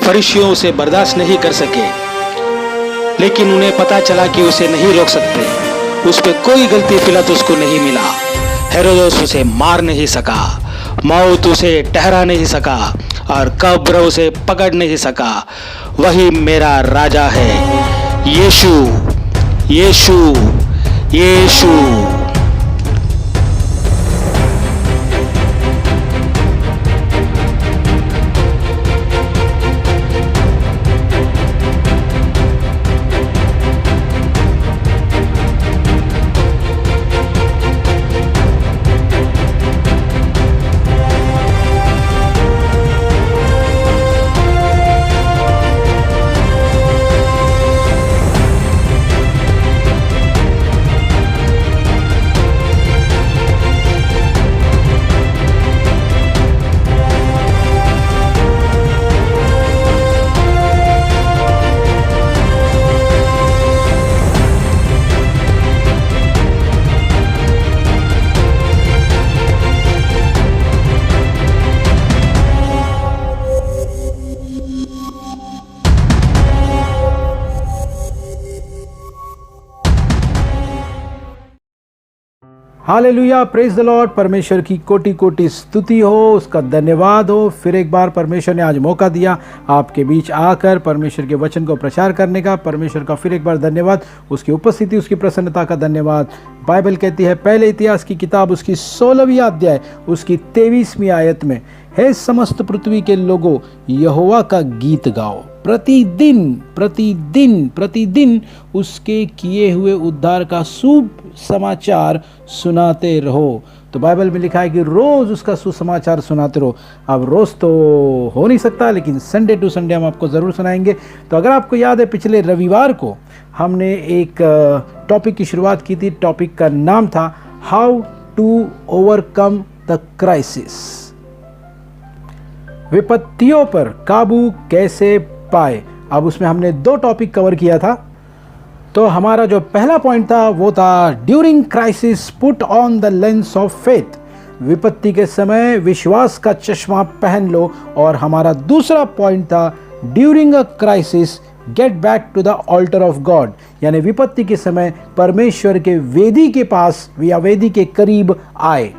फरीसियों उसे बर्दाश्त नहीं कर सके, लेकिन उन्हें पता चला कि उसे नहीं रोक सकते। उस पर कोई गलती पिलातुस को नहीं मिला। हेरोदेस उसे मार नहीं सका, मौत उसे ठहरा नहीं सका और कब्र उसे पकड़ नहीं सका। वही मेरा राजा है, Yeshu, Yeshu, Yeshu. Hallelujah, praise the lord. परमेश्वर की कोटि कोटि स्तुति हो, उसका धन्यवाद हो। फिर एक बार परमेश्वर ने आज मौका दिया आपके बीच आकर परमेश्वर के वचन को प्रचार करने का। परमेश्वर का फिर एक बार धन्यवाद, उसकी उपस्थिति, उसकी प्रसन्नता का धन्यवाद। बाइबल कहती है पहले इतिहास की किताब उसकी 16वीं अध्याय उसकी 23वीं आयत में, हे समस्त पृथ्वी के लोगों, यहोवा का गीत गाओ, प्रतिदिन प्रतिदिन प्रतिदिन उसके किए हुए उद्धार का शुभ समाचार सुनाते रहो। तो बाइबल में लिखा है कि रोज उसका सुसमाचार सुनाते रहो। अब रोज तो हो नहीं सकता, लेकिन संडे टू संडे हम आपको ज़रूर सुनाएंगे। तो अगर आपको याद है, पिछले रविवार को हमने एक टॉपिक की शुरुआत की थी। टॉपिक का नाम था how to overcome the crisis, विपत्तियों पर काबू कैसे पाए। अब उसमें हमने 2 टॉपिक कवर किया था। तो हमारा जो पहला पॉइंट था वो था during crisis put on the lens of faith, विपत्ति के समय विश्वास का चश्मा पहन लो। और हमारा दूसरा पॉइंट था during a crisis get back to the altar of God, यानी विपत्ति के समय परमेश्वर के वेदी के पास या वेदी के करीब आए।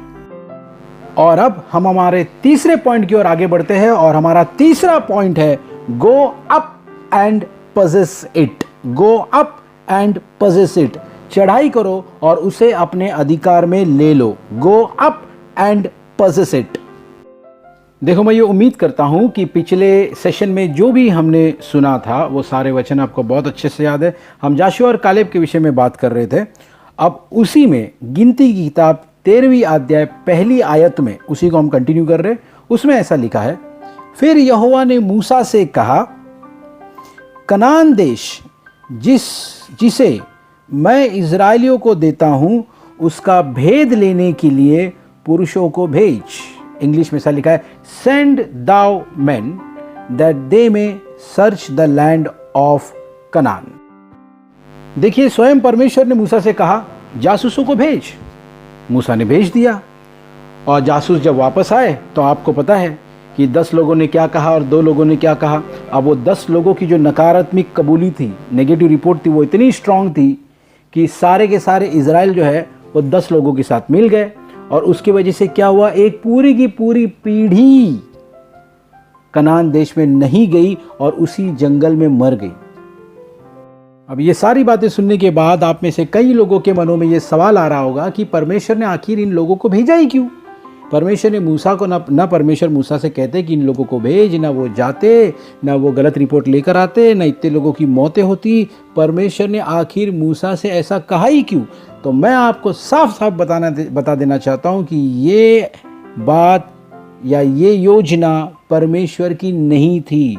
और अब हम हमारे तीसरे पॉइंट की ओर आगे बढ़ते हैं और हमारा तीसरा पॉइंट है go up and possess it. Go up and possess it, चढ़ाई करो और उसे अपने अधिकार में ले लो। Go up and possess it. देखो, मैं ये उम्मीद करता हूं कि पिछले सेशन में जो भी हमने सुना था वो सारे वचन आपको बहुत अच्छे से याद है। हम जाशुआ और कालेब के विषय में बात कर रहे थे। अब उसी में गिनती की किताब 13वीं अध्याय पहली आयत में उसी को हम कंटिन्यू कर रहे हैं। उसमें ऐसा लिखा है, फिर यहोवा ने मूसा से कहा, कनान देश जिसे मैं इज़राइलियों को देता हूं उसका भेद लेने के लिए पुरुषों को भेज। इंग्लिश में ऐसा लिखा है, send thou men that they may search the land of Canaan. देखिए, स्वयं परमेश्वर ने मूसा से कहा जासूसों को भेज। मूसा ने भेज दिया और जासूस जब वापस आए तो आपको पता है कि 10 लोगों ने क्या कहा और 2 लोगों ने क्या कहा। अब वो 10 लोगों की जो नकारात्मक कबूली थी, नेगेटिव रिपोर्ट थी, वो इतनी स्ट्रांग थी कि सारे के सारे इजराइल जो है वो 10 लोगों के साथ मिल गए। और उसकी वजह से क्या हुआ, एक पूरी की पूरी पीढ़ी कनान देश में नहीं गई और उसी जंगल में मर गई। अब ये सारी बातें सुनने के बाद आप में से कई लोगों के मनों में ये सवाल आ रहा होगा कि परमेश्वर ने आखिर इन लोगों को भेजा ही क्यों। परमेश्वर ने मूसा को ना परमेश्वर मूसा से कहते कि इन लोगों को भेज, ना वो जाते, ना वो गलत रिपोर्ट लेकर आते, ना इतने लोगों की मौतें होती। परमेश्वर ने आखिर मूसा से ऐसा कहा ही क्यों। तो मैं आपको साफ साफ बता देना चाहता हूँ कि ये बात या ये योजना परमेश्वर की नहीं थी।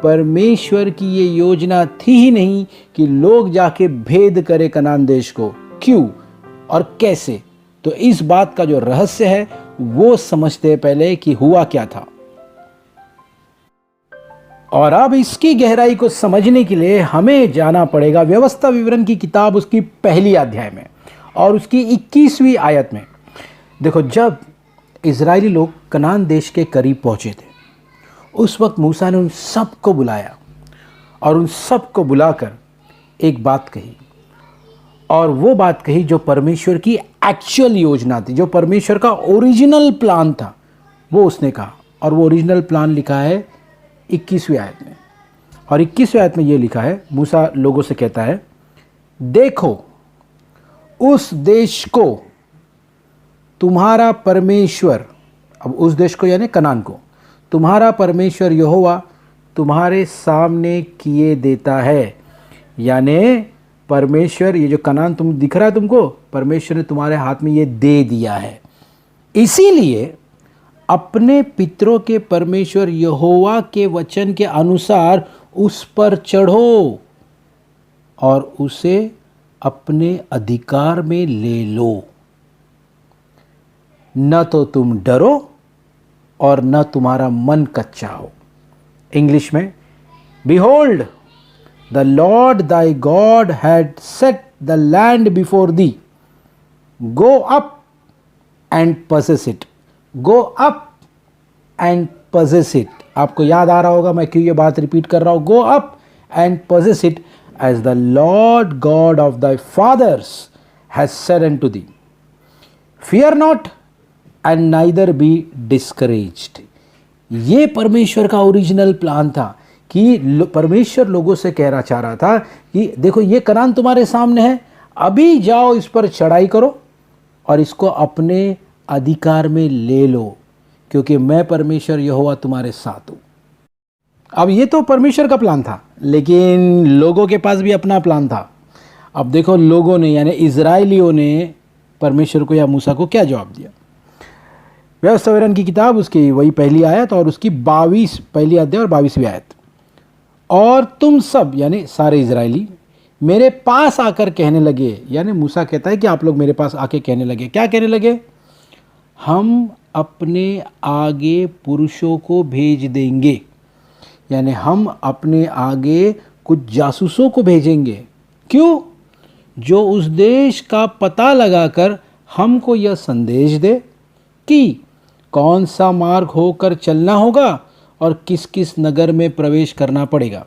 परमेश्वर की ये योजना थी ही नहीं कि लोग जाके भेद करें कनान देश को। क्यों और कैसे, तो इस बात का जो रहस्य है वो समझते हैं पहले कि हुआ क्या था। और अब इसकी गहराई को समझने के लिए हमें जाना पड़ेगा व्यवस्था विवरण की किताब उसकी पहली अध्याय में और उसकी 21वीं आयत में। देखो, जब इजरायली लोग कनान देश के करीब पहुंचे थे, उस वक्त मूसा ने उन सबको बुलाया और उन सबको बुलाकर एक बात कही, और वो बात कही जो परमेश्वर की एक्चुअल योजना थी, जो परमेश्वर का ओरिजिनल प्लान था, वो उसने कहा। और वो ओरिजिनल प्लान लिखा है 21वीं आयत में। और 21वीं आयत में ये लिखा है, मूसा लोगों से कहता है, देखो उस देश को तुम्हारा परमेश्वर, अब उस देश को यानी कनान को, तुम्हारा परमेश्वर यहोवा तुम्हारे सामने किए देता है। यानी परमेश्वर, ये जो कनान तुम दिख रहा है तुमको, परमेश्वर ने तुम्हारे हाथ में ये दे दिया है। इसीलिए अपने पितरों के परमेश्वर यहोवा के वचन के अनुसार उस पर चढ़ो और उसे अपने अधिकार में ले लो। न तो तुम डरो और न तुम्हारा मन कच्चा हो। इंग्लिश में, Behold, the Lord thy God had set the land before thee. Go up and possess it. Go up and possess it. आपको याद आ रहा होगा मैं क्यों ये बात रिपीट कर रहा हूँ। Go up and possess it as the Lord God of thy fathers has said unto thee. Fear not and neither be discouraged. ये परमेश्वर का ओरिजिनल प्लान था कि परमेश्वर लोगों से कहना चाह रहा था कि देखो ये कनान तुम्हारे सामने है, अभी जाओ इस पर चढ़ाई करो और इसको अपने अधिकार में ले लो, क्योंकि मैं परमेश्वर यहोवा तुम्हारे साथ हूँ। अब ये तो परमेश्वर का प्लान था, लेकिन लोगों के पास भी अपना प्लान था। अब देखो लोगों ने यानी इजराइलियों ने परमेश्वर को या मूसा को क्या जवाब दिया। व्यवस्था विवरण की किताब उसकी वही पहली आयत और उसकी 22 पहली अध्याय और 22वीं आयत। और तुम सब यानी सारे इजराइली मेरे पास आकर कहने लगे, यानी मूसा कहता है कि आप लोग मेरे पास आके कहने लगे, क्या कहने लगे, हम अपने आगे पुरुषों को भेज देंगे। यानी हम अपने आगे कुछ जासूसों को भेजेंगे। क्यों? जो उस देश का पता लगाकर हमको यह संदेश दे कि कौन सा मार्ग होकर चलना होगा और किस किस नगर में प्रवेश करना पड़ेगा।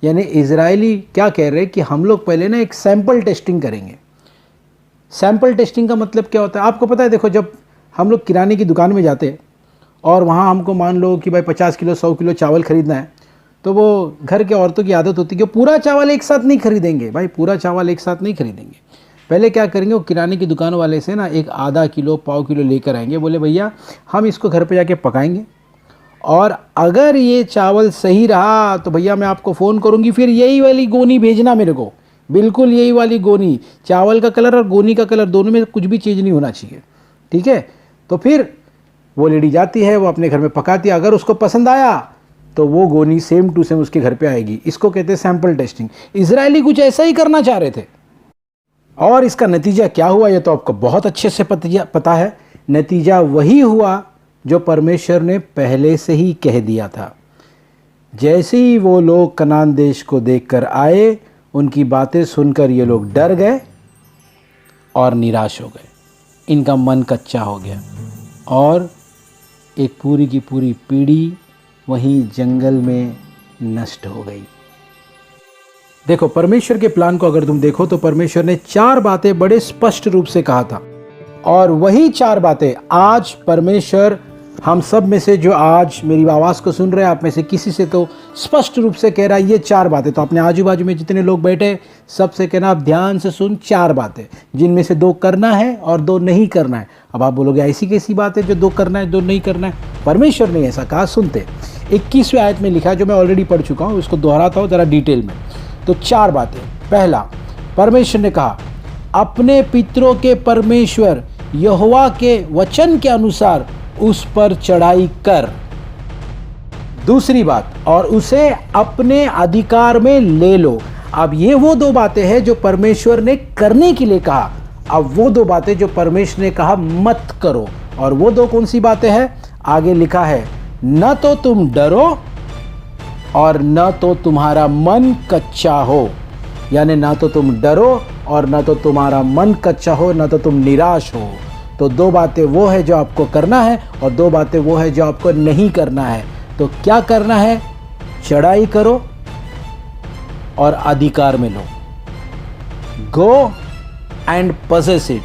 यानी इजरायली क्या कह रहे हैं कि हम लोग पहले ना एक सैंपल टेस्टिंग करेंगे। सैंपल टेस्टिंग का मतलब क्या होता है आपको पता है। देखो जब हम लोग किराने की दुकान में जाते हैं और वहाँ हमको मान लो कि भाई 50 किलो 100 किलो चावल ख़रीदना है, तो वो घर के औरतों की आदत होती है कि पूरा चावल एक साथ नहीं खरीदेंगे। भाई पूरा चावल एक साथ नहीं खरीदेंगे, पहले क्या करेंगे, वो किराने की दुकान वाले से ना एक आधा किलो पाव किलो लेकर आएंगे। बोले भैया हम इसको घर पे जाके पकाएंगे और अगर ये चावल सही रहा तो भैया मैं आपको फ़ोन करूँगी, फिर यही वाली गोनी भेजना मेरे को, बिल्कुल यही वाली गोनी। चावल का कलर और गोनी का कलर दोनों में कुछ भी चीज़ नहीं होना चाहिए, ठीक है। तो फिर वो लेडी जाती है, वो अपने घर में पकाती है, अगर उसको पसंद आया तो वो गोनी सेम टू सेम उसके घर पे आएगी। इसको कहते हैं सैंपल टेस्टिंग। इजरायली कुछ ऐसा ही करना चाह रहे थे और इसका नतीजा क्या हुआ ये तो आपको बहुत अच्छे से पता है। नतीजा वही हुआ जो परमेश्वर ने पहले से ही कह दिया था। जैसे ही वो लोग कनान देश को देखकर आए, उनकी बातें सुनकर ये लोग डर गए और निराश हो गए, इनका मन कच्चा हो गया और एक पूरी की पूरी पीढ़ी वहीं जंगल में नष्ट हो गई। देखो परमेश्वर के प्लान को अगर तुम देखो तो परमेश्वर ने 4 बातें बड़े स्पष्ट रूप से कहा था, और वही 4 बातें आज परमेश्वर हम सब में से जो आज मेरी आवाज़ को सुन रहे हैं, आप में से किसी से तो स्पष्ट रूप से कह रहा है ये 4 बातें। तो अपने आजू बाजू में जितने लोग बैठे सबसे कहना आप ध्यान से सुन 4 बातें, जिनमें से 2 करना है और 2 नहीं करना है। अब आप बोलोगे ऐसी कैसी बात है जो 2 करना है 2 नहीं करना है। परमेश्वर ने ऐसा कहा, सुनते 21वीं आयत में लिखा है, जो मैं ऑलरेडी पढ़ चुका हूँ, उसको दोहराता हूँ ज़रा डिटेल में। तो 4 बातें। पहला, परमेश्वर ने कहा अपने पितरों के परमेश्वर यहोवा के वचन के अनुसार उस पर चढ़ाई कर। दूसरी बात, और उसे अपने अधिकार में ले लो। अब ये वो 2 बातें हैं जो परमेश्वर ने करने के लिए कहा। अब वो 2 बातें जो परमेश्वर ने कहा मत करो, और वो 2 कौन सी बातें हैं? आगे लिखा है, न तो तुम डरो और न तो तुम्हारा मन कच्चा हो। यानी ना तो तुम डरो और न तो तुम्हारा मन कच्चा हो, न तो तुम निराश हो। तो 2 बातें वो है जो आपको करना है और 2 बातें वो है जो आपको नहीं करना है। तो क्या करना है? चढ़ाई करो और अधिकार में लो। Go and possess it,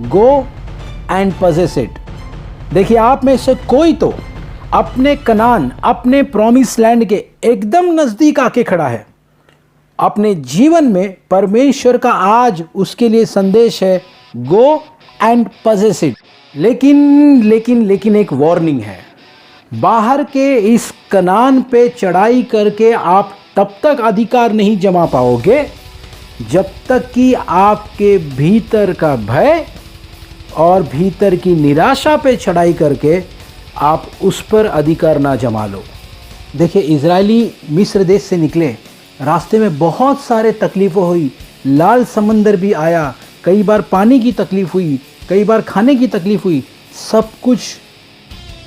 go and possess it. देखिए, आप में से कोई तो अपने कनान, अपने प्रॉमिस लैंड के एकदम नजदीक आके खड़ा है। अपने जीवन में परमेश्वर का आज उसके लिए संदेश है, गो एंड possess इट। लेकिन एक वार्निंग है। बाहर के इस कनान पे चढ़ाई करके आप तब तक अधिकार नहीं जमा पाओगे जब तक कि आपके भीतर का भय और भीतर की निराशा पे चढ़ाई करके आप उस पर अधिकार ना जमा लो। देखिए, इजरायली मिस्र देश से निकले, रास्ते में बहुत सारे तकलीफ़ें हुई, लाल समंदर भी आया, कई बार पानी की तकलीफ़ हुई, कई बार खाने की तकलीफ़ हुई। सब कुछ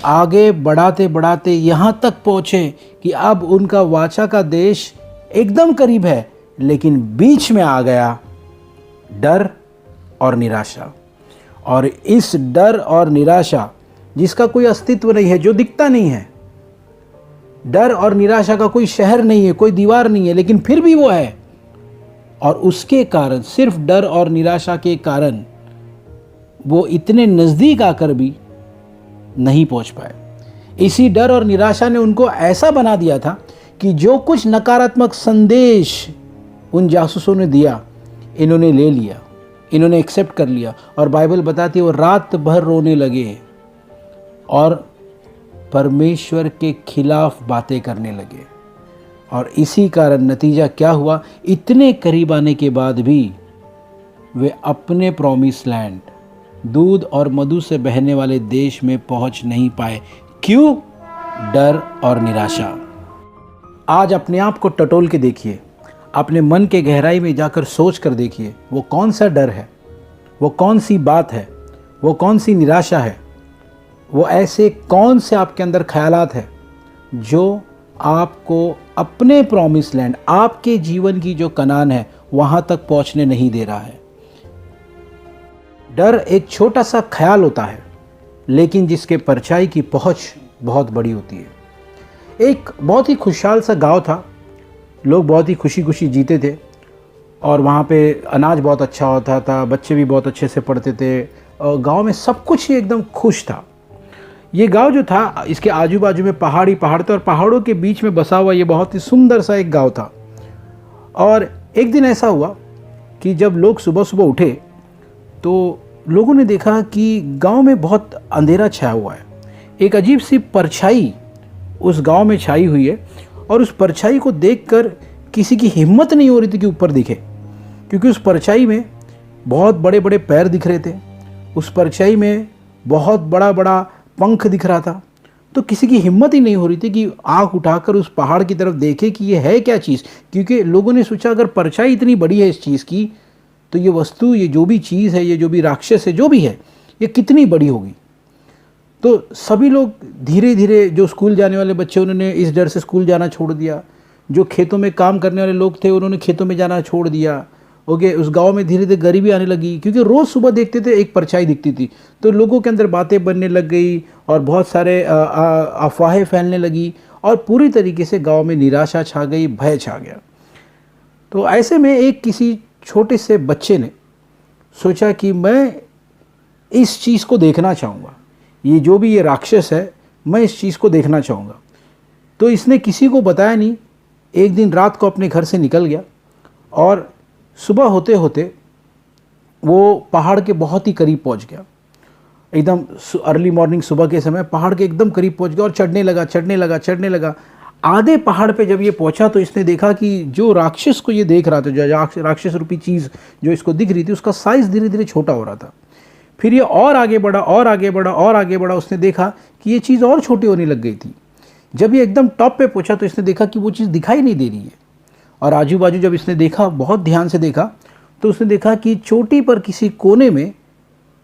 आगे बढ़ाते बढ़ाते यहाँ तक पहुँचे कि अब उनका वाचा का देश एकदम करीब है, लेकिन बीच में आ गया डर और निराशा। और इस डर और निराशा जिसका कोई अस्तित्व नहीं है, जो दिखता नहीं है, डर और निराशा का कोई शहर नहीं है, कोई दीवार नहीं है, लेकिन फिर भी वो है। और उसके कारण, सिर्फ डर और निराशा के कारण वो इतने नज़दीक आकर भी नहीं पहुंच पाए। इसी डर और निराशा ने उनको ऐसा बना दिया था कि जो कुछ नकारात्मक संदेश उन जासूसों ने दिया, इन्होंने ले लिया, इन्होंने एक्सेप्ट कर लिया। और बाइबल बताती है वो रात भर रोने लगे और परमेश्वर के खिलाफ बातें करने लगे। और इसी कारण नतीजा क्या हुआ? इतने करीब आने के बाद भी वे अपने प्रॉमिस लैंड, दूध और मधु से बहने वाले देश में पहुंच नहीं पाए। क्यों? डर और निराशा। आज अपने आप को टटोल के देखिए, अपने मन के गहराई में जाकर सोच कर देखिए, वो कौन सा डर है, वो कौन सी बात है, वो कौन सी निराशा है, वो ऐसे कौन से आपके अंदर ख्यालात है जो आपको अपने प्रॉमिस लैंड, आपके जीवन की जो कनान है, वहाँ तक पहुँचने नहीं दे रहा है। डर एक छोटा सा ख्याल होता है, लेकिन जिसके परछाई की पहुँच बहुत बड़ी होती है। एक बहुत ही खुशहाल सा गांव था, लोग बहुत ही खुशी खुशी जीते थे और वहाँ पे अनाज बहुत अच्छा होता था, बच्चे भी बहुत अच्छे से पढ़ते थे और गांव में सब कुछ ही एकदम खुश था। ये गांव जो था, इसके आजू बाजू में पहाड़ थे और पहाड़ों के बीच में बसा हुआ ये बहुत ही सुंदर सा एक गांव था। और एक दिन ऐसा हुआ कि जब लोग सुबह सुबह उठे तो लोगों ने देखा कि गांव में बहुत अंधेरा छाया हुआ है। एक अजीब सी परछाई उस गांव में छाई हुई है और उस परछाई को देखकर किसी की हिम्मत नहीं हो रही थी कि ऊपर दिखे, क्योंकि उस परछाई में बहुत बड़े बड़े पैर दिख रहे थे, उस परछाई में बहुत बड़ा बड़ा पंख दिख रहा था। तो किसी की हिम्मत ही नहीं हो रही थी कि आँख उठाकर उस पहाड़ की तरफ देखे कि ये है क्या चीज़, क्योंकि लोगों ने सोचा अगर परछाई इतनी बड़ी है इस चीज़ की, तो ये वस्तु, ये जो भी चीज़ है, ये जो भी राक्षस है, जो भी है, ये कितनी बड़ी होगी। तो सभी लोग धीरे धीरे, जो स्कूल जाने वाले बच्चे उन्होंने इस डर से स्कूल जाना छोड़ दिया, जो खेतों में काम करने वाले लोग थे उन्होंने खेतों में जाना छोड़ दिया। ओके, उस गांव में धीरे धीरे गरीबी आने लगी, क्योंकि रोज़ सुबह देखते थे एक परछाई दिखती थी, तो लोगों के अंदर बातें बनने लग गई और बहुत सारे अफवाहें फैलने लगी और पूरी तरीके से गाँव में निराशा छा गई, भय छा गया। तो ऐसे में एक किसी छोटे से बच्चे ने सोचा कि मैं इस चीज़ को देखना चाहूँगा, ये जो भी ये राक्षस है, मैं इस चीज़ को देखना चाहूँगा। तो इसने किसी को बताया नहीं। एक दिन रात को अपने घर से निकल गया और सुबह होते होते वो पहाड़ के बहुत ही करीब पहुँच गया। एकदम अर्ली मॉर्निंग, सुबह के समय पहाड़ के एकदम करीब पहुँच गया और चढ़ने लगा। आधे पहाड़ पे जब ये पहुंचा तो इसने देखा कि जो राक्षस को ये देख रहा था, जो राक्षस रूपी चीज़ जो इसको दिख रही थी, उसका साइज़ धीरे धीरे छोटा हो रहा था। फिर ये और आगे बढ़ा, उसने देखा कि ये चीज़ और छोटी होने लग गई थी। जब ये एकदम टॉप पे पहुंचा तो इसने देखा कि वो चीज़ दिखाई नहीं दे रही है। और आजू बाजू जब इसने देखा, बहुत ध्यान से देखा, तो उसने देखा कि चोटी पर किसी कोने में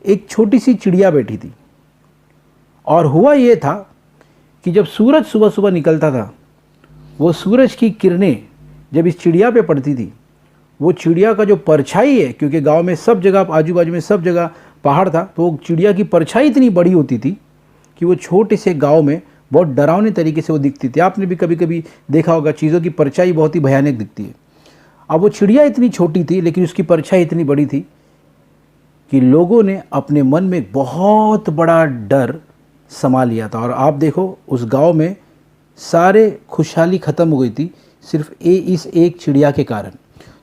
एक छोटी सी चिड़िया बैठी थी। और हुआ ये था कि जब सूरज सुबह सुबह निकलता था, वो सूरज की किरणें जब इस चिड़िया पे पड़ती थी, वो चिड़िया का जो परछाई है, क्योंकि गांव में सब जगह, आजू बाजू में सब जगह पहाड़ था, तो वो चिड़िया की परछाई इतनी बड़ी होती थी कि वो छोटे से गांव में बहुत डरावने तरीके से वो दिखती थी। आपने भी कभी कभी देखा होगा, चीज़ों की परछाई बहुत ही भयानक दिखती है। अब वो चिड़िया इतनी छोटी थी लेकिन उसकी परछाई इतनी बड़ी थी कि लोगों ने अपने मन में एक बहुत बड़ा डर समा लिया था। और आप देखो, उस गांव में सारे खुशहाली ख़त्म हो गई थी सिर्फ इस एक चिड़िया के कारण।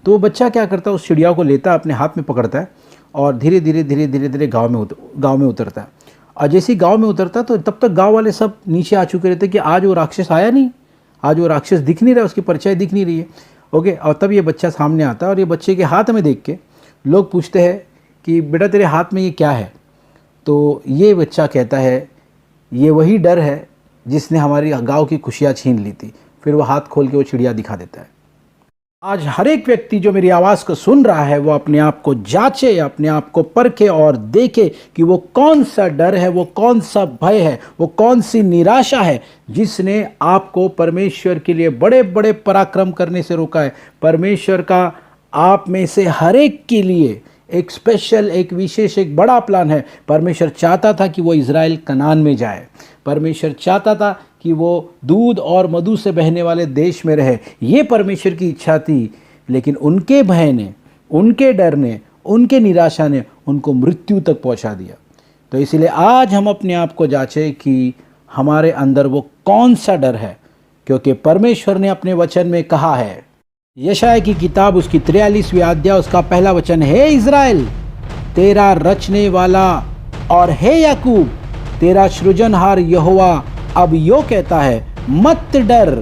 तो वो बच्चा क्या करता है, उस चिड़िया को लेता है, अपने हाथ में पकड़ता है और धीरे धीरे गांव में उतरता है। और जैसे ही गांव में उतरता है तो तब तक गांव वाले सब नीचे आ चुके रहते कि आज वो राक्षस आया नहीं, आज वो राक्षस दिख नहीं रहा, उसकी परछाई दिख नहीं रही है। ओके, और तब ये बच्चा सामने आता है और ये बच्चे के हाथ में देख के लोग पूछते हैं कि बेटा तेरे हाथ में ये क्या है। तो ये बच्चा कहता है ये वही डर है जिसने हमारी गांव की खुशियाँ छीन ली थी। फिर वो हाथ खोल के वो चिड़िया दिखा देता है। आज हर एक व्यक्ति जो मेरी आवाज़ को सुन रहा है वो अपने आप को जांचे, अपने आप को परखे और देखे कि वो कौन सा डर है, वो कौन सा भय है, वो कौन सी निराशा है जिसने आपको परमेश्वर के लिए बड़े बड़े पराक्रम करने से रोका है। परमेश्वर का आप में से हर एक के लिए एक स्पेशल, एक विशेष, एक बड़ा प्लान है। परमेश्वर चाहता था कि वो इज़राइल कनान में जाए। परमेश्वर चाहता था कि वो दूध और मधु से बहने वाले देश में रहे। ये परमेश्वर की इच्छा थी, लेकिन उनके भय ने, उनके डर ने, उनके निराशा ने उनको मृत्यु तक पहुंचा दिया। तो इसलिए आज हम अपने आप को जांचें कि हमारे अंदर वो कौन सा डर है, क्योंकि परमेश्वर ने अपने वचन में कहा है, यशायाह की किताब उसकी 43वीं अध्याय उसका पहला वचन, हे इज़राइल तेरा रचने वाला और हे याकूब तेरा सृजनहार यहोवा अब यो कहता है, मत डर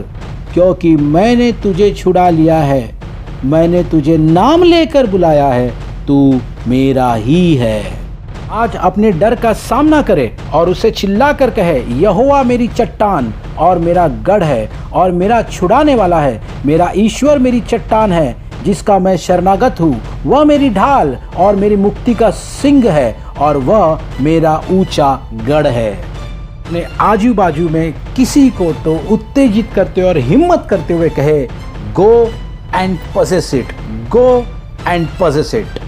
क्योंकि मैंने तुझे छुड़ा लिया है, मैंने तुझे नाम लेकर बुलाया है, तू मेरा ही है। आज अपने डर का सामना करे और उसे चिल्लाकर कहे, यहोवा मेरी चट्टान और मेरा गढ़ है और मेरा छुड़ाने वाला है, मेरा ईश्वर मेरी चट्टान है जिसका मैं शरणागत हूँ, वह मेरी ढाल और मेरी मुक्ति का सिंह है और वह मेरा ऊंचा गढ़ है। अपने आजू बाजू में किसी को तो उत्तेजित करते और हिम्मत करते हुए कहे, गो and possess it, go and possess it.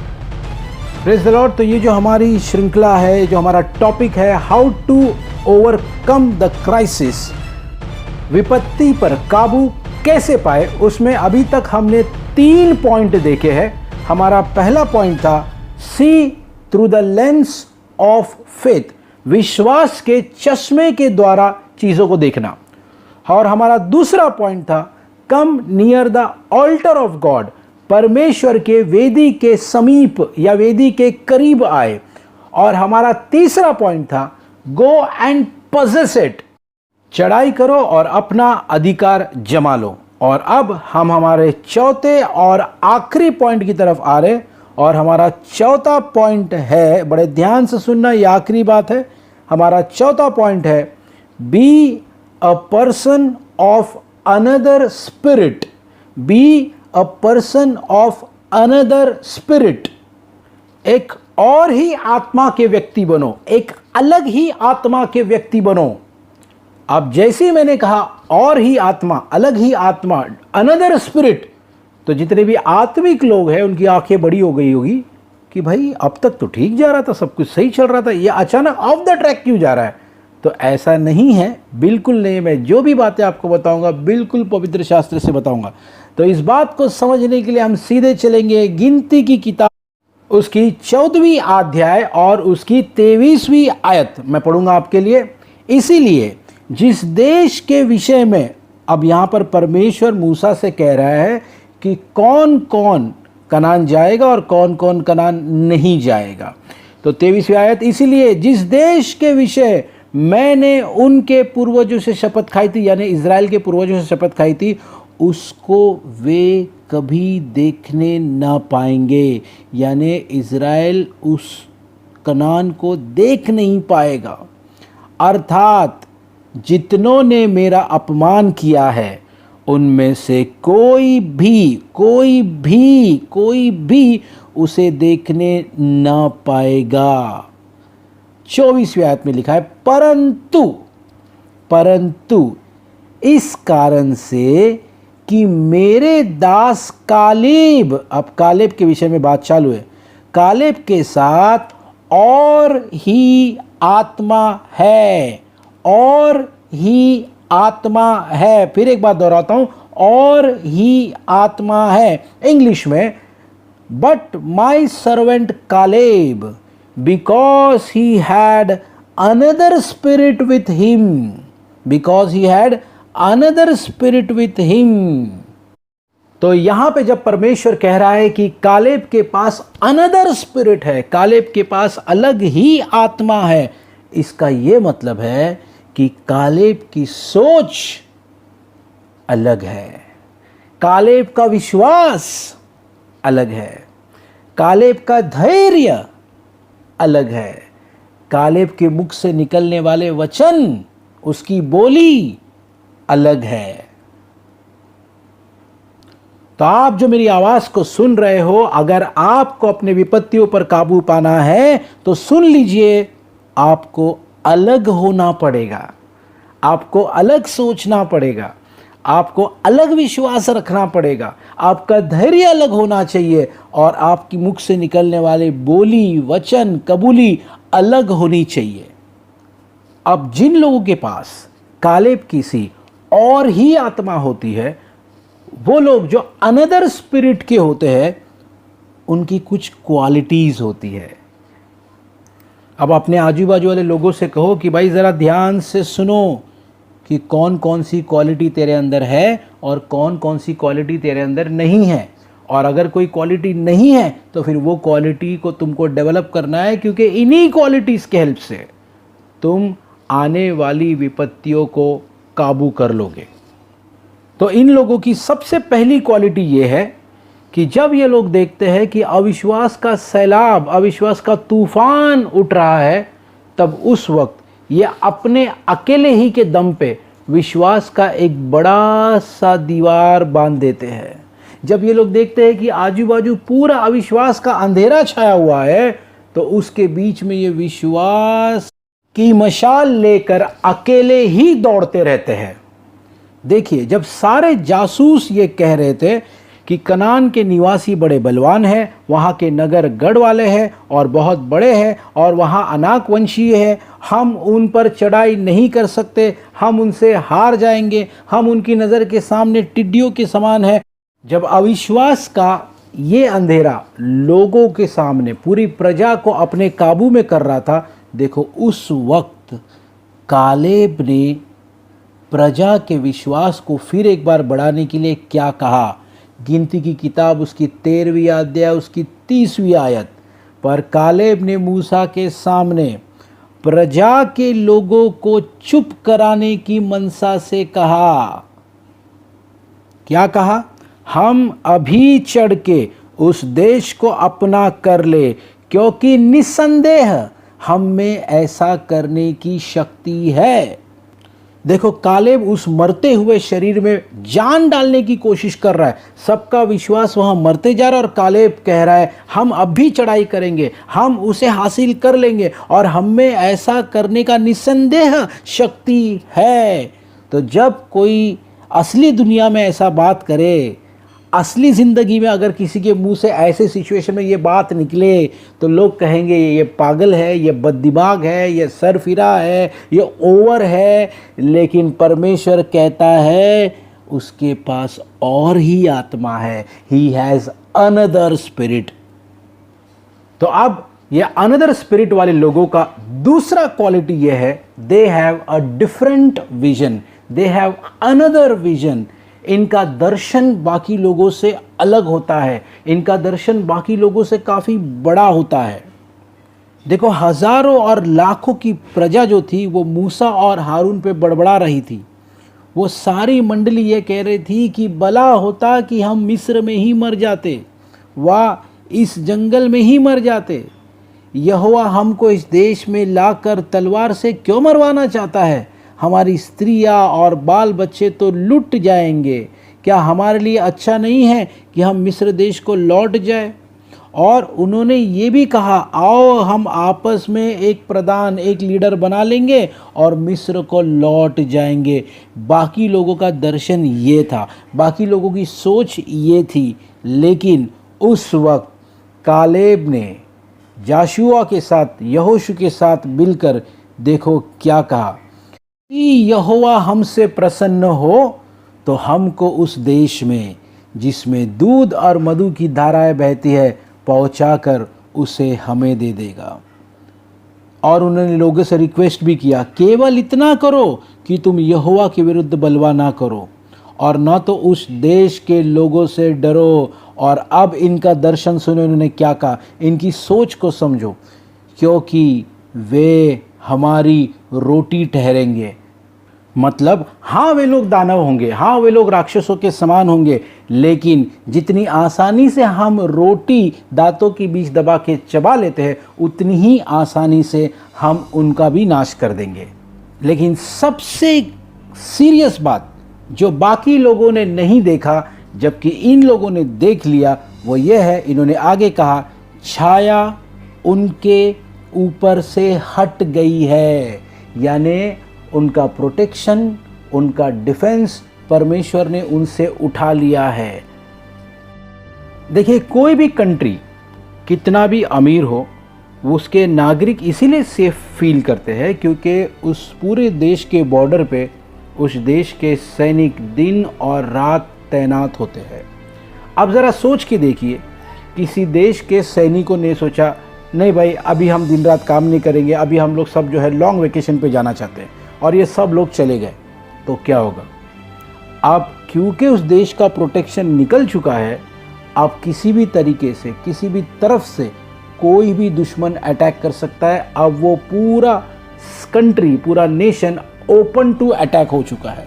Praise the Lord. तो ये जो हमारी श्रृंखला है, जो हमारा टॉपिक है, how to overcome the crisis, विपत्ति पर काबू कैसे पाए, उसमें अभी तक हमने 3 पॉइंट देखे हैं। हमारा पहला पॉइंट था see through the lens of faith, विश्वास के चश्मे के द्वारा चीज़ों को देखना। और हमारा दूसरा पॉइंट था कम near the altar of God, परमेश्वर के वेदी के समीप या वेदी के करीब आए। और हमारा तीसरा पॉइंट था गो एंड पजेस इट, चढ़ाई करो और अपना अधिकार जमा लो। और अब हम हमारे चौथे और आखिरी पॉइंट की तरफ आ रहे, और हमारा चौथा पॉइंट है, बड़े ध्यान से सुनना, ये आखिरी बात है। हमारा चौथा पॉइंट है be a person of another spirit, be a person of another spirit, एक और ही आत्मा के व्यक्ति बनो, एक अलग ही आत्मा के व्यक्ति बनो। अब जैसे ही मैंने कहा और ही आत्मा, अलग ही आत्मा, अनदर स्पिरिट, तो जितने भी आत्मिक लोग हैं उनकी आंखें बड़ी हो गई होगी कि भाई अब तक तो ठीक जा रहा था, सब कुछ सही चल रहा था, ये अचानक ऑफ द ट्रैक क्यों जा रहा है। तो ऐसा नहीं है, बिल्कुल नहीं। मैं जो भी बातें आपको बताऊंगा बिल्कुल पवित्र शास्त्र से बताऊंगा। तो इस बात को समझने के लिए हम सीधे चलेंगे गिनती की किताब, उसकी 14वीं अध्याय और उसकी 23वीं आयत मैं पढ़ूंगा आपके लिए। इसीलिए जिस देश के विषय में अब यहाँ पर परमेश्वर मूसा से कह रहा है कि कौन कौन कनान जाएगा और कौन कौन कनान नहीं जाएगा, तो 23वीं आयत, इसीलिए जिस देश के विषय मैंने उनके पूर्वजों से शपथ खाई थी, यानी इज़राइल के पूर्वजों से शपथ खाई थी, उसको वे कभी देखने ना पाएंगे। यानी इज़राइल उस कनान को देख नहीं पाएगा। अर्थात जितनों ने मेरा अपमान किया है उनमें से कोई भी उसे देखने ना पाएगा। 24वीं आयत में लिखा है, परंतु इस कारण से कि मेरे दास कालेब, अब कालेब के विषय में बात चालू है, कालेब के साथ और ही आत्मा है और ही आत्मा है। फिर एक बात दोहराता हूं, और ही आत्मा है। इंग्लिश में, but my servant Caleb, because he had another spirit with him, because he had another spirit with him. तो यहां पे जब परमेश्वर कह रहा है कि कालेब के पास अनदर स्पिरिट है, कालेब के पास अलग ही आत्मा है, इसका यह मतलब है कि कालेब की सोच अलग है, कालेब का विश्वास अलग है, कालेब का धैर्य अलग है, कालेब के मुख से निकलने वाले वचन, उसकी बोली अलग है। तो आप जो मेरी आवाज को सुन रहे हो, अगर आपको अपने विपत्तियों पर काबू पाना है तो सुन लीजिए, आपको अलग होना पड़ेगा, आपको अलग सोचना पड़ेगा, आपको अलग विश्वास रखना पड़ेगा, आपका धैर्य अलग होना चाहिए, और आपकी मुख से निकलने वाले बोली, वचन, कबूली अलग होनी चाहिए। अब जिन लोगों के पास कालेब की सी और ही आत्मा होती है, वो लोग जो अनदर स्पिरिट के होते हैं, उनकी कुछ क्वालिटीज होती है। अब अपने आजू बाजू वाले लोगों से कहो कि भाई ज़रा ध्यान से सुनो कि कौन कौन सी क्वालिटी तेरे अंदर है और कौन कौन सी क्वालिटी तेरे अंदर नहीं है। और अगर कोई क्वालिटी नहीं है तो फिर वो क्वालिटी को तुमको डेवलप करना है, क्योंकि इन्हीं क्वालिटीज़ के हेल्प से तुम आने वाली विपत्तियों को काबू कर लोगे। तो इन लोगों की सबसे पहली क्वालिटी ये है कि जब ये लोग देखते हैं कि अविश्वास का सैलाब, अविश्वास का तूफान उठ रहा है, तब उस वक्त ये अपने अकेले ही के दम पे विश्वास का एक बड़ा सा दीवार बांध देते हैं। जब ये लोग देखते हैं कि आजू बाजू पूरा अविश्वास का अंधेरा छाया हुआ है, तो उसके बीच में ये विश्वास की मशाल लेकर अकेले ही दौड़ते रहते हैं। देखिए, जब सारे जासूस ये कह रहे थे कि कनान के निवासी बड़े बलवान हैं, वहाँ के नगर गढ़ वाले हैं और बहुत बड़े हैं, और वहाँ अनाक वंशीय है, हम उन पर चढ़ाई नहीं कर सकते, हम उनसे हार जाएंगे, हम उनकी नज़र के सामने टिड्डियों के समान है। जब अविश्वास का ये अंधेरा लोगों के सामने पूरी प्रजा को अपने काबू में कर रहा था, देखो उस वक्त कालेब ने प्रजा के विश्वास को फिर एक बार बढ़ाने के लिए क्या कहा। गिनती की किताब उसकी 13वीं अध्याय उसकी 30वीं आयत पर कालेब ने मूसा के सामने प्रजा के लोगों को चुप कराने की मनसा से कहा। क्या कहा? हम अभी चढ़ के उस देश को अपना कर ले, क्योंकि निस्संदेह हम में ऐसा करने की शक्ति है। देखो, कालेब उस मरते हुए शरीर में जान डालने की कोशिश कर रहा है। सबका विश्वास वहाँ मरते जा रहा है और कालेब कह रहा है हम अब भी चढ़ाई करेंगे, हम उसे हासिल कर लेंगे और हम में ऐसा करने का निस्संदेह शक्ति है। तो जब कोई असली दुनिया में ऐसा बात करे, असली ज़िंदगी में अगर किसी के मुंह से ऐसे सिचुएशन में ये बात निकले, तो लोग कहेंगे ये पागल है, ये बददिमाग है, ये सरफिरा है, ये ओवर है। लेकिन परमेश्वर कहता है उसके पास और ही आत्मा है, ही हैज़ अनदर स्पिरिट। तो अब ये अनदर स्पिरिट वाले लोगों का दूसरा क्वालिटी ये है, they have a different vision, they have another vision. इनका दर्शन बाकी लोगों से अलग होता है, इनका दर्शन बाकी लोगों से काफ़ी बड़ा होता है। देखो, हज़ारों और लाखों की प्रजा जो थी वो मूसा और हारून पे बड़बड़ा रही थी। वो सारी मंडली ये कह रही थी कि भला होता कि हम मिस्र में ही मर जाते, वाह इस जंगल में ही मर जाते। यहोवा हमको इस देश में लाकर तलवार से क्यों मरवाना चाहता है? हमारी स्त्रियां और बाल बच्चे तो लुट जाएंगे। क्या हमारे लिए अच्छा नहीं है कि हम मिस्र देश को लौट जाए? और उन्होंने ये भी कहा, आओ हम आपस में एक प्रधान, एक लीडर बना लेंगे और मिस्र को लौट जाएंगे। बाकी लोगों का दर्शन ये था, बाकी लोगों की सोच ये थी। लेकिन उस वक्त कालेब ने जाशुआ के साथ, यहोशू के साथ मिलकर देखो क्या कहा। कि यहोवा हमसे प्रसन्न हो तो हमको उस देश में जिसमें दूध और मधु की धाराएं बहती है पहुंचाकर उसे हमें दे देगा। और उन्होंने लोगों से रिक्वेस्ट भी किया, केवल इतना करो कि तुम यहोवा के विरुद्ध बलवा ना करो और न तो उस देश के लोगों से डरो। और अब इनका दर्शन सुनो, इन्होंने क्या कहा, इनकी सोच को समझो, क्योंकि वे हमारी रोटी ठहरेंगे। मतलब हाँ वे लोग दानव होंगे, हाँ वे लोग राक्षसों के समान होंगे, लेकिन जितनी आसानी से हम रोटी दांतों के बीच दबा के चबा लेते हैं उतनी ही आसानी से हम उनका भी नाश कर देंगे। लेकिन सबसे सीरियस बात जो बाकी लोगों ने नहीं देखा जबकि इन लोगों ने देख लिया वो ये है, इन्होंने आगे कहा, छाया उनके ऊपर से हट गई है। यानी उनका प्रोटेक्शन, उनका डिफेंस परमेश्वर ने उनसे उठा लिया है। देखिए, कोई भी कंट्री कितना भी अमीर हो, उसके नागरिक इसीलिए सेफ फील करते हैं क्योंकि उस पूरे देश के बॉर्डर पे उस देश के सैनिक दिन और रात तैनात होते हैं। अब ज़रा सोच के देखिए, किसी देश के सैनिकों ने सोचा नहीं भाई अभी हम दिन रात काम नहीं करेंगे, अभी हम लोग सब जो है लॉन्ग वेकेशन पे जाना चाहते हैं, और ये सब लोग चले गए, तो क्या होगा? अब क्योंकि उस देश का प्रोटेक्शन निकल चुका है, अब किसी भी तरीके से किसी भी तरफ से कोई भी दुश्मन अटैक कर सकता है। अब वो पूरा कंट्री, पूरा नेशन ओपन टू अटैक हो चुका है।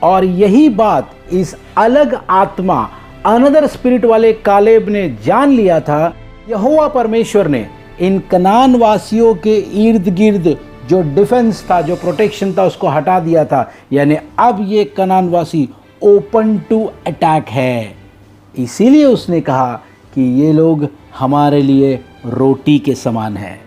और यही बात इस अलग आत्मा, अनदर स्पिरिट वाले कालेब ने जान लिया था। यहोवा परमेश्वर ने इन कनान वासियों के इर्द गिर्द जो डिफेंस था, जो प्रोटेक्शन था, उसको हटा दिया था। यानी अब ये कनानवासी ओपन टू अटैक है। इसीलिए उसने कहा कि ये लोग हमारे लिए रोटी के समान हैं।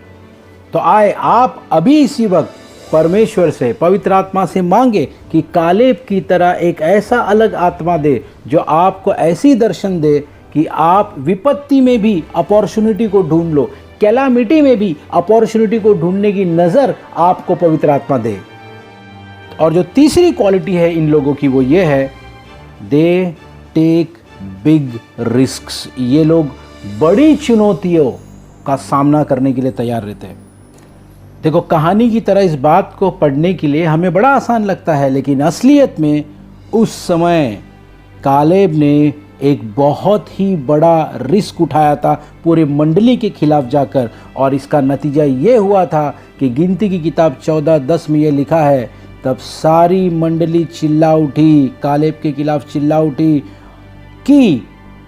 तो आए आप अभी इसी वक्त परमेश्वर से, पवित्र आत्मा से मांगे कि कालेब की तरह एक ऐसा अलग आत्मा दे जो आपको ऐसी दर्शन दे कि आप विपत्ति में भी अपॉर्चुनिटी को ढूंढ लो, कैलामिटी में भी अपॉर्चुनिटी को ढूंढने की नज़र आपको पवित्र आत्मा दे। और जो तीसरी क्वालिटी है इन लोगों की वो ये है, दे टेक बिग रिस्क्स। ये लोग बड़ी चुनौतियों का सामना करने के लिए तैयार रहते हैं। देखो, कहानी की तरह इस बात को पढ़ने के लिए हमें बड़ा आसान लगता है, लेकिन असलियत में उस समय कालेब ने एक बहुत ही बड़ा रिस्क उठाया था पूरे मंडली के खिलाफ जाकर। और इसका नतीजा ये हुआ था कि गिनती की किताब 14:10 में ये लिखा है, तब सारी मंडली चिल्ला उठी, कालेब के खिलाफ चिल्ला उठी कि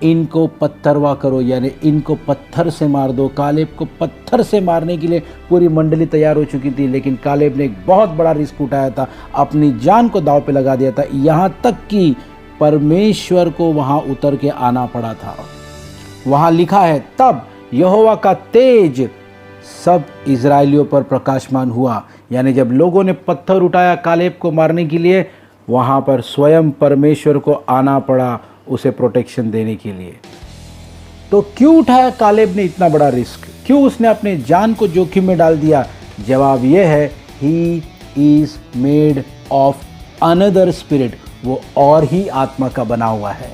इनको पत्थरवा करो, यानी इनको पत्थर से मार दो। कालेब को पत्थर से मारने के लिए पूरी मंडली तैयार हो चुकी थी, लेकिन कालेब ने एक बहुत बड़ा रिस्क उठाया था, अपनी जान को दांव पे लगा दिया था, यहाँ तक कि परमेश्वर को वहाँ उतर के आना पड़ा था। वहाँ लिखा है, तब यहोवा का तेज सब इजराइलियों पर प्रकाशमान हुआ। यानी जब लोगों ने पत्थर उठाया कालेब को मारने के लिए, वहाँ पर स्वयं परमेश्वर को आना पड़ा उसे प्रोटेक्शन देने के लिए। तो क्यों उठाया कालेब ने इतना बड़ा रिस्क? क्यों उसने अपने जान को जोखिम में डाल दिया? जवाब यह है, he is made of another spirit. वो और ही आत्मा का बना हुआ है।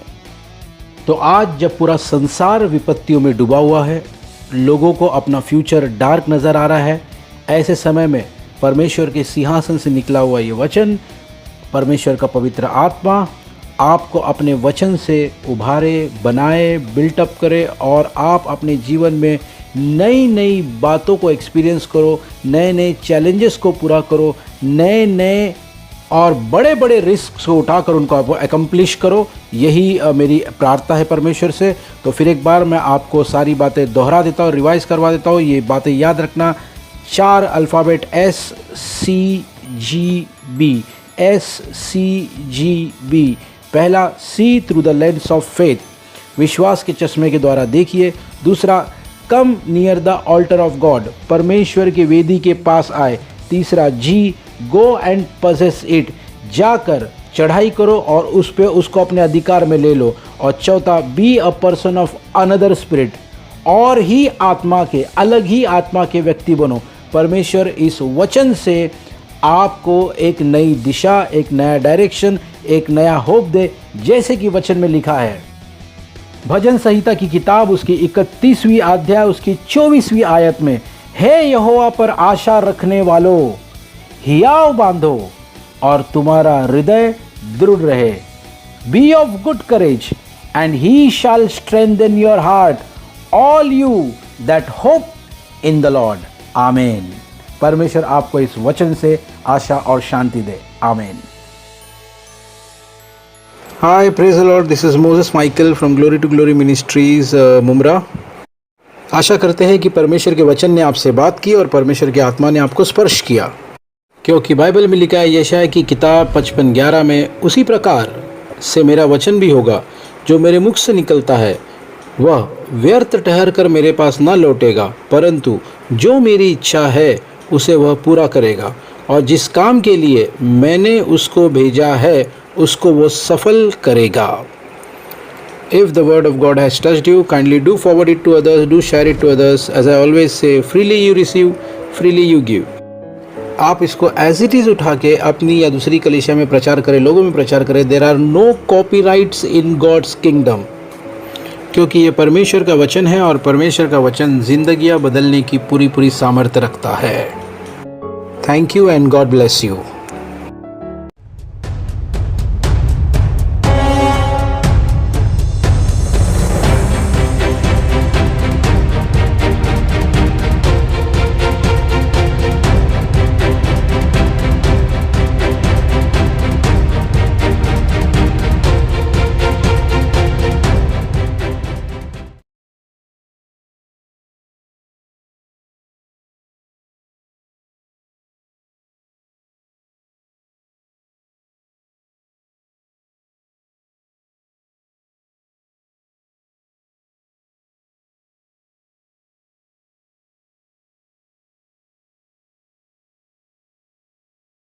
तो आज जब पूरा संसार विपत्तियों में डूबा हुआ है, लोगों को अपना फ्यूचर डार्क नज़र आ रहा है, ऐसे समय में परमेश्वर के सिंहासन से निकला हुआ ये वचन, परमेश्वर का पवित्र आत्मा आपको अपने वचन से उभारे, बनाए, बिल्टअप करे और आप अपने जीवन में नई नई बातों को एक्सपीरियंस करो, नए नए चैलेंजेस को पूरा करो, नए नए और बड़े बड़े रिस्क को उठाकर उनको आप एकम्प्लिश करो। यही मेरी प्रार्थना है परमेश्वर से। तो फिर एक बार मैं आपको सारी बातें दोहरा देता हूँ, रिवाइज करवा देता हूँ। ये बातें याद रखना, 4 अल्फ़ाबेट SCGB। SCGB। पहला, see through the lens of faith, विश्वास के चश्मे के द्वारा देखिए। दूसरा, come near the altar of God, परमेश्वर की वेदी के पास आए। तीसरा, G, go and possess it, जाकर चढ़ाई करो और उस पे उसको अपने अधिकार में ले लो। और चौथा, be a person of another spirit, और ही आत्मा के, अलग ही आत्मा के व्यक्ति बनो। परमेश्वर इस वचन से आपको एक नई दिशा, एक नया डायरेक्शन, एक नया होप दे, जैसे कि वचन में लिखा है। भजन संहिता की किताब उसकी 31वीं अध्याय उसकी 24वीं आयत में, हे यहोवा पर आशा रखने वालों, हियाव बांधो और तुम्हारा हृदय दृढ़ रहे। Be of good courage and he shall strengthen your heart, all you that hope in the Lord. आमीन। परमेश्वर आपको इस वचन से आशा और शांति दे। आमीन। Hi, praise the Lord. This is Moses Michael from Glory to Glory Ministries, Mumbra. आशा करते हैं कि परमेश्वर के वचन ने आपसे बात की और परमेश्वर की आत्मा ने आपको स्पर्श किया, क्योंकि बाइबल में लिखा है यशायाह की किताब 55:11 में, उसी प्रकार से मेरा वचन भी होगा जो मेरे मुख से निकलता है, वह व्यर्थ ठहर कर मेरे पास न लौटेगा, परंतु जो मेरी इच्छा है उसे वह पूरा करेगा, और जिस काम के लिए मैंने उसको भेजा है उसको वो सफल करेगा। If the word of God has touched you, kindly do forward it to others, do share it to others. As I always say, freely you receive, freely you give. आप इसको एज इट इज़ उठा के अपनी या दूसरी कलीसिया में प्रचार करें, लोगों में प्रचार करें। There are no copyrights in God's kingdom, क्योंकि ये परमेश्वर का वचन है और परमेश्वर का वचन जिंदगियां बदलने की पूरी सामर्थ्य रखता है। Thank you and God bless you.